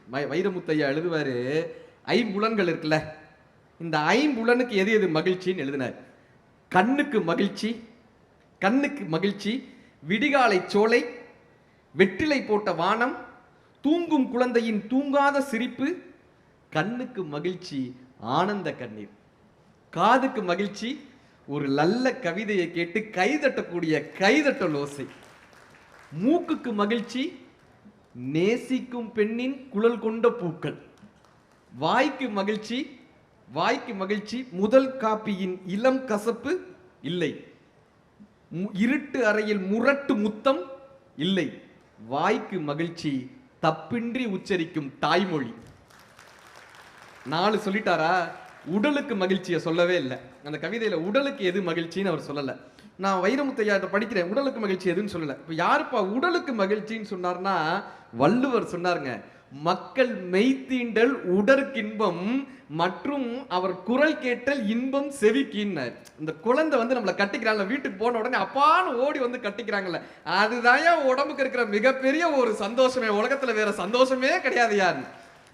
வைரமுத்தையா எழுதுவாரு, ஐம்புலன்கள் இருக்குல்ல, இந்த ஐம்புலனுக்கு எது எது மகிழ்ச்சின்னு எழுதினார். கண்ணுக்கு மகிழ்ச்சி, கண்ணுக்கு மகிழ்ச்சி விடிகாலை சோலை, வெற்றிலை போட்ட வானம், தூங்கும் குழந்தையின் தூங்காத சிரிப்பு. கண்ணுக்கு மகிழ்ச்சி ஆனந்த கண்ணீர். காதுக்கு மகிழ்ச்சி ஒரு நல்ல கவிதையை கேட்டு கைதட்டக்கூடிய கைதட்டல் ஓசை. மூக்குக்கு மகிழ்ச்சி நேசிக்கும் பெண்ணின் குழல் கொண்ட பூக்கள். வாய்க்கு மகிழ்ச்சி, வாய்க்கு மகிழ்ச்சி முதல் காப்பியின் இளம் கசப்பு இல்லை. இருட்டு அறையில் முரட்டு முத்தம் இல்லை. வாய்க்கு மகிழ்ச்சி தப்பின்றி உச்சரிக்கும் தாய்மொழி. 4 சொல்லிட்டாரா? உடலுக்கு மகிழ்ச்சியை சொல்லவே இல்லை. அந்த கவிதையில உடலுக்கு எது மகிழ்ச்சின்னு அவர் சொல்லல. நான் வைரமுத்தையாட்ட படிக்கிறேன், உடலுக்கு மகிழ்ச்சி எதுன்னு சொல்லல. இப்ப யாருப்பா உடலுக்கு மகிழ்ச்சின்னு சொன்னார்னா, வள்ளுவர் சொன்னாருங்க, மக்கள் மெய்த்தீண்டல் உடற்கின்பம் மற்றும் அவர் குரல் கேட்டல் இன்பம் செவிக்கின்னார். இந்த குழந்தை நம்மளை கட்டிக்கிறாங்க, வீட்டுக்கு போன உடனே அப்பான்னு ஓடி வந்து கட்டிக்கிறாங்கல்ல, அதுதான் உடம்புக்கு இருக்கிற மிகப்பெரிய ஒரு சந்தோஷமே. உலகத்துல வேற சந்தோஷமே கிடையாது யாரு.